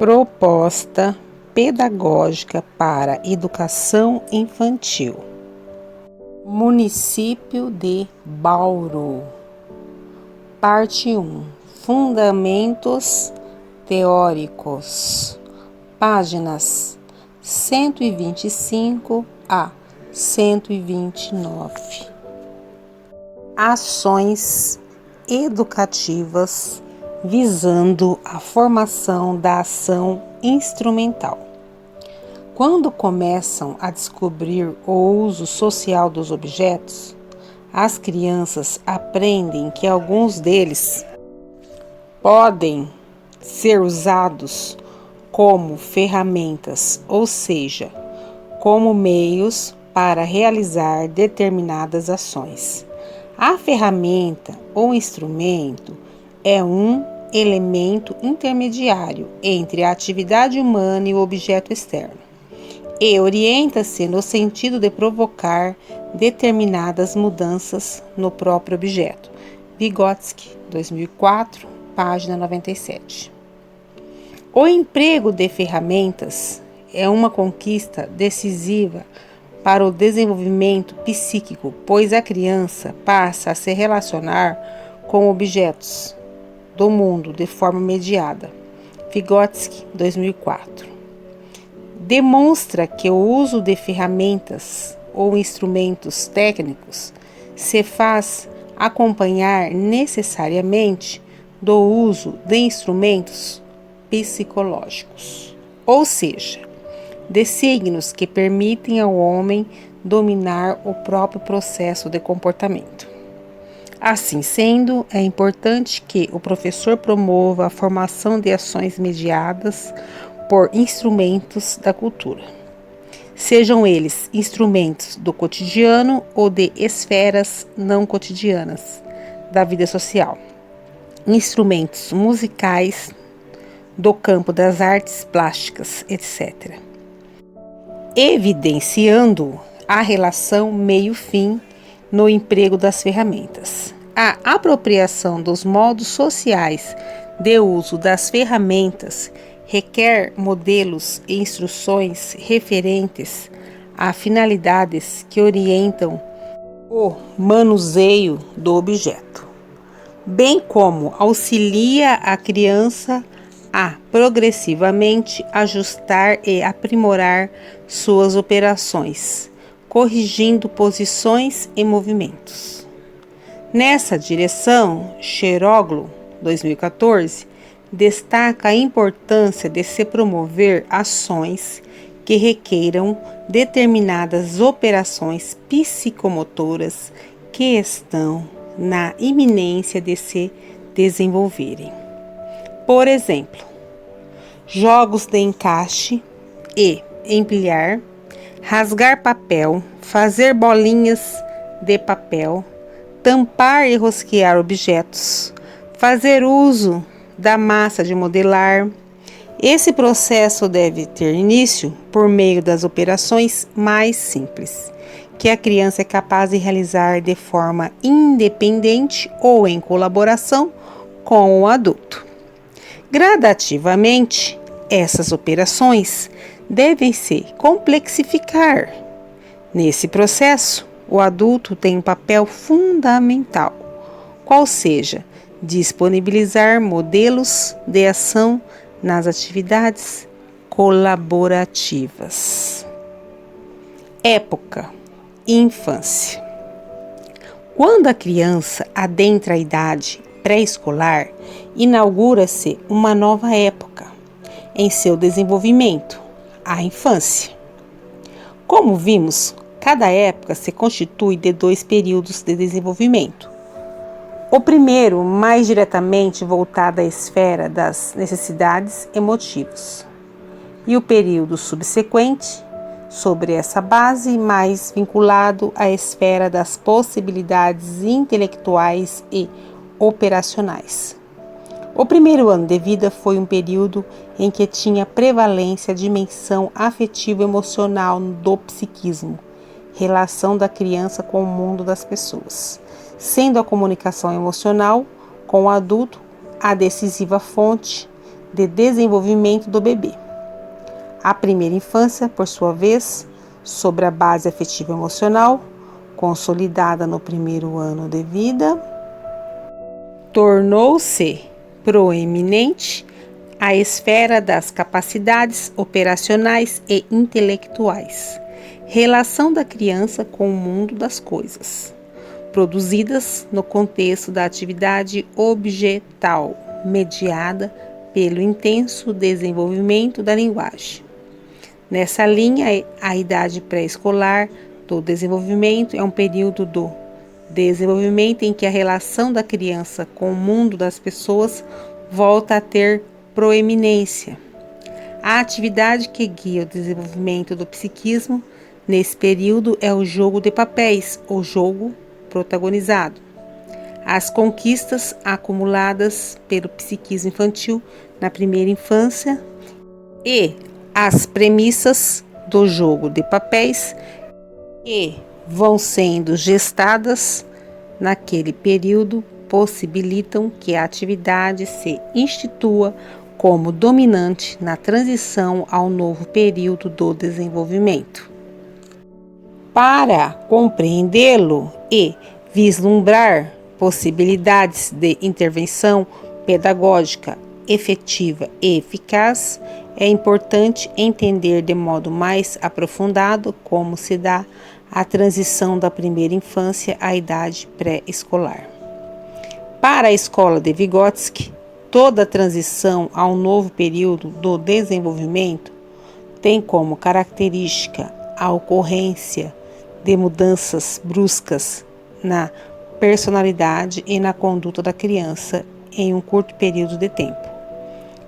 Proposta pedagógica para educação infantil. Município de Bauru. Parte 1. Fundamentos teóricos. Páginas 125 a 129. Ações educativas visando a formação da ação instrumental. Quando começam a descobrir o uso social dos objetos, as crianças aprendem que alguns deles podem ser usados como ferramentas, ou seja, como meios para realizar determinadas ações. A ferramenta ou instrumento é um elemento intermediário entre a atividade humana e o objeto externo, e orienta-se no sentido de provocar determinadas mudanças no próprio objeto. Vygotsky, 2004, página 97. O emprego de ferramentas é uma conquista decisiva para o desenvolvimento psíquico, pois a criança passa a se relacionar com objetos do mundo de forma mediada. Vygotsky, 2004. Demonstra que o uso de ferramentas ou instrumentos técnicos se faz acompanhar necessariamente do uso de instrumentos psicológicos, ou seja, de signos que permitem ao homem dominar o próprio processo de comportamento. Assim sendo, é importante que o professor promova a formação de ações mediadas por instrumentos da cultura, sejam eles instrumentos do cotidiano ou de esferas não cotidianas da vida social, instrumentos musicais do campo das artes plásticas, etc., evidenciando a relação meio-fim no emprego das ferramentas. A apropriação dos modos sociais de uso das ferramentas requer modelos e instruções referentes a finalidades que orientam o manuseio do objeto, bem como auxilia a criança a progressivamente ajustar e aprimorar suas operações, corrigindo posições e movimentos. Nessa direção, Xeroglu, 2014, destaca a importância de se promover ações que requeiram determinadas operações psicomotoras que estão na iminência de se desenvolverem. Por exemplo, jogos de encaixe e empilhar, rasgar papel, fazer bolinhas de papel, tampar e rosquear objetos, fazer uso da massa de modelar. Esse processo deve ter início por meio das operações mais simples, que a criança é capaz de realizar de forma independente ou em colaboração com o adulto. Gradativamente, essas operações devem se complexificar. Nesse processo, o adulto tem um papel fundamental, qual seja disponibilizar modelos de ação nas atividades colaborativas. Época: infância. Quando a criança adentra a idade pré-escolar, inaugura-se uma nova época em seu desenvolvimento, a infância. Como vimos, cada época se constitui de 2 períodos de desenvolvimento. O primeiro, mais diretamente voltado à esfera das necessidades e motivos, e o período subsequente, sobre essa base, mais vinculado à esfera das possibilidades intelectuais e operacionais. O primeiro ano de vida foi um período em que tinha prevalência a dimensão afetivo-emocional do psiquismo, relação da criança com o mundo das pessoas, sendo a comunicação emocional com o adulto a decisiva fonte de desenvolvimento do bebê. A primeira infância, por sua vez, sobre a base afetiva emocional, consolidada no primeiro ano de vida, tornou-se proeminente a esfera das capacidades operacionais e intelectuais, relação da criança com o mundo das coisas, produzidas no contexto da atividade objetal, mediada pelo intenso desenvolvimento da linguagem. Nessa linha, a idade pré-escolar do desenvolvimento é um período do desenvolvimento em que a relação da criança com o mundo das pessoas volta a ter proeminência. A atividade que guia o desenvolvimento do psiquismo nesse período é o jogo de papéis, ou jogo protagonizado. As conquistas acumuladas pelo psiquismo infantil na primeira infância e as premissas do jogo de papéis que vão sendo gestadas naquele período possibilitam que a atividade se institua como dominante na transição ao novo período do desenvolvimento. Para compreendê-lo e vislumbrar possibilidades de intervenção pedagógica efetiva e eficaz, é importante entender de modo mais aprofundado como se dá a transição da primeira infância à idade pré-escolar. Para a escola de Vygotsky, toda transição a um novo período do desenvolvimento tem como característica a ocorrência de mudanças bruscas na personalidade e na conduta da criança em um curto período de tempo,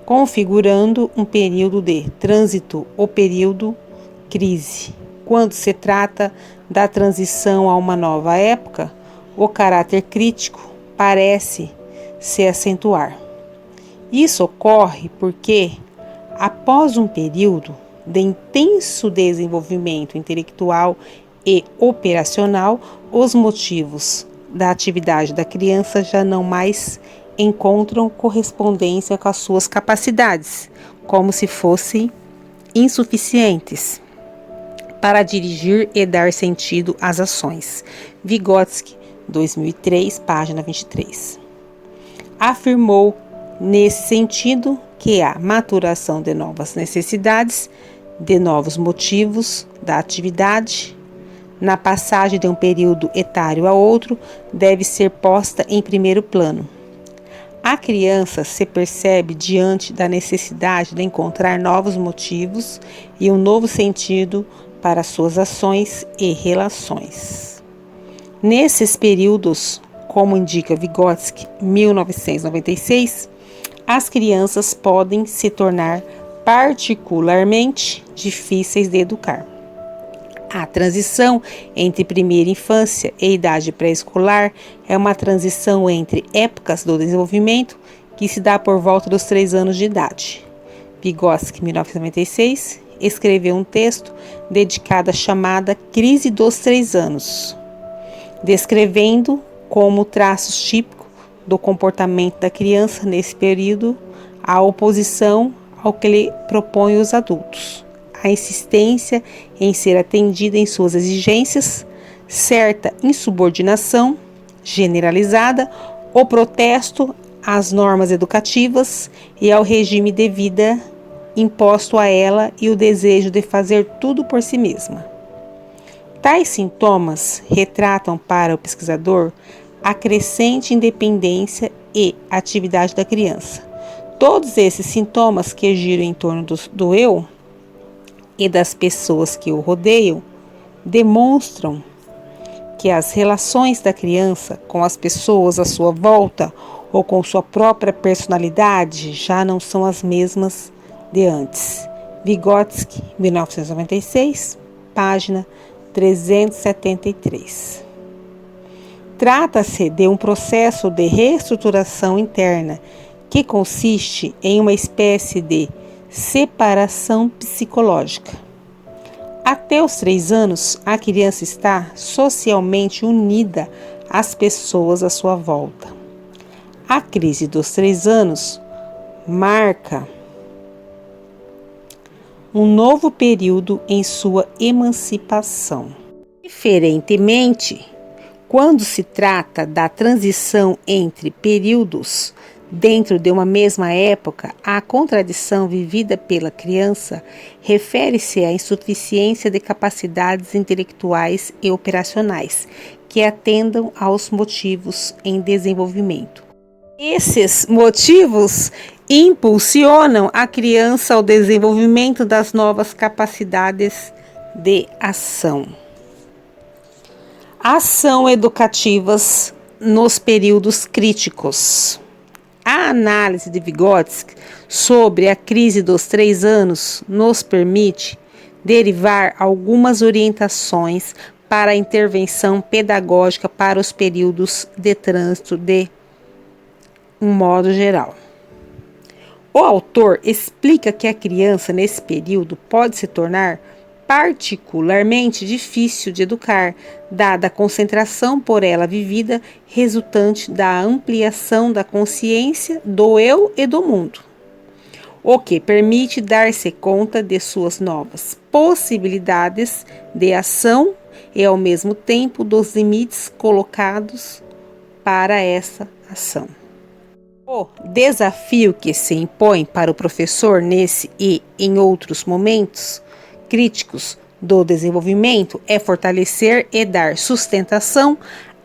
configurando um período de trânsito ou período crise. Quando se trata da transição a uma nova época, o caráter crítico parece se acentuar. Isso ocorre porque, após um período de intenso desenvolvimento intelectual e operacional, os motivos da atividade da criança já não mais encontram correspondência com as suas capacidades, como se fossem insuficientes para dirigir e dar sentido às ações. Vygotsky, 2003, página 23. Afirmou, nesse sentido, que a maturação de novas necessidades, de novos motivos da atividade, na passagem de um período etário a outro, deve ser posta em primeiro plano. A criança se percebe diante da necessidade de encontrar novos motivos e um novo sentido para suas ações e relações. Nesses períodos, como indica Vygotsky, 1996, as crianças podem se tornar particularmente difíceis de educar. A transição entre primeira infância e idade pré-escolar é uma transição entre épocas do desenvolvimento que se dá por volta dos 3 anos de idade. Vygotsky, 1996, escreveu um texto dedicado à chamada crise dos 3 anos, descrevendo como traços típicos do comportamento da criança nesse período a oposição ao que lhe propõem os adultos, a insistência em ser atendida em suas exigências, certa insubordinação generalizada, o protesto às normas educativas e ao regime de vida imposto a ela e o desejo de fazer tudo por si mesma. Tais sintomas retratam para o pesquisador a crescente independência e atividade da criança. Todos esses sintomas que giram em torno do eu e das pessoas que o rodeiam demonstram que as relações da criança com as pessoas à sua volta ou com sua própria personalidade já não são as mesmas de antes. Vygotsky, 1996, página 373. Trata-se de um processo de reestruturação interna que consiste em uma espécie de separação psicológica. Até os 3 anos, a criança está socialmente unida às pessoas à sua volta. A crise dos 3 anos marca um novo período em sua emancipação. Diferentemente, quando se trata da transição entre períodos dentro de uma mesma época, a contradição vivida pela criança refere-se à insuficiência de capacidades intelectuais e operacionais que atendam aos motivos em desenvolvimento. Esses motivos impulsionam a criança ao desenvolvimento das novas capacidades de ação. Ação educativas nos períodos críticos. A análise de Vygotsky sobre a crise dos 3 anos nos permite derivar algumas orientações para a intervenção pedagógica para os períodos de trânsito de um modo geral. O autor explica que a criança nesse período pode se tornar particularmente difícil de educar, dada a concentração por ela vivida resultante da ampliação da consciência do eu e do mundo, o que permite dar-se conta de suas novas possibilidades de ação e, ao mesmo tempo, dos limites colocados para essa ação. O desafio que se impõe para o professor nesse e em outros momentos críticos do desenvolvimento é fortalecer e dar sustentação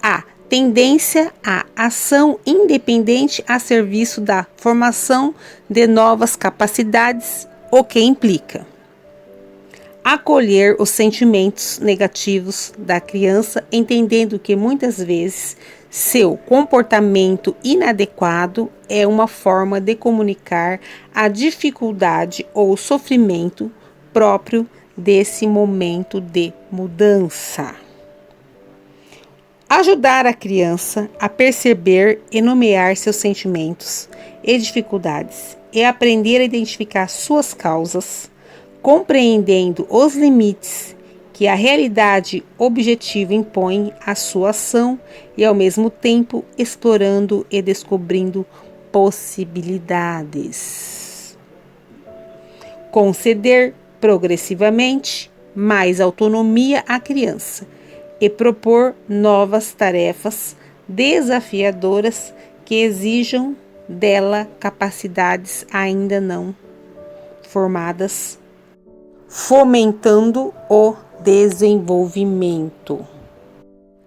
à tendência à ação independente a serviço da formação de novas capacidades, o que implica acolher os sentimentos negativos da criança, entendendo que muitas vezes seu comportamento inadequado é uma forma de comunicar a dificuldade ou sofrimento próprio desse momento de mudança. Ajudar a criança a perceber e nomear seus sentimentos e dificuldades e aprender a identificar suas causas, compreendendo os limites que a realidade objetiva impõe à sua ação e, ao mesmo tempo, explorando e descobrindo possibilidades. Conceder progressivamente mais autonomia à criança e propor novas tarefas desafiadoras que exijam dela capacidades ainda não formadas, fomentando o desenvolvimento.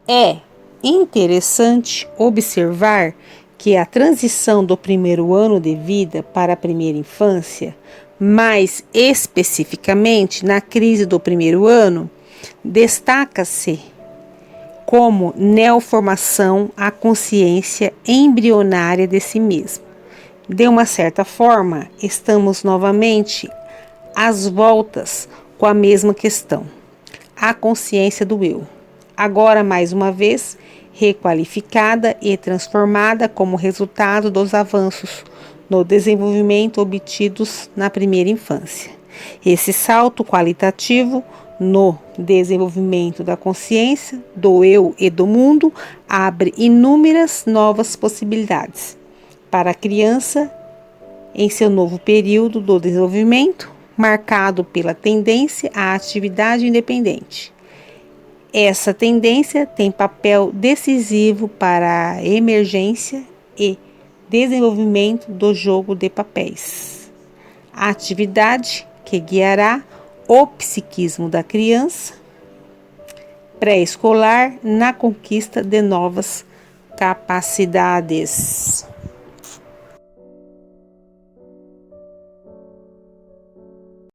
É interessante observar que a transição do primeiro ano de vida para a primeira infância, mais especificamente na crise do primeiro ano, destaca-se como neoformação à consciência embrionária de si mesmo. De uma certa forma, estamos novamente às voltas com a mesma questão, a consciência do eu, agora mais uma vez requalificada e transformada como resultado dos avanços no desenvolvimento obtidos na primeira infância. Esse salto qualitativo no desenvolvimento da consciência, do eu e do mundo abre inúmeras novas possibilidades para a criança em seu novo período do desenvolvimento, marcado pela tendência à atividade independente. Essa tendência tem papel decisivo para a emergência e desenvolvimento do jogo de papéis. A atividade que guiará o psiquismo da criança pré-escolar na conquista de novas capacidades.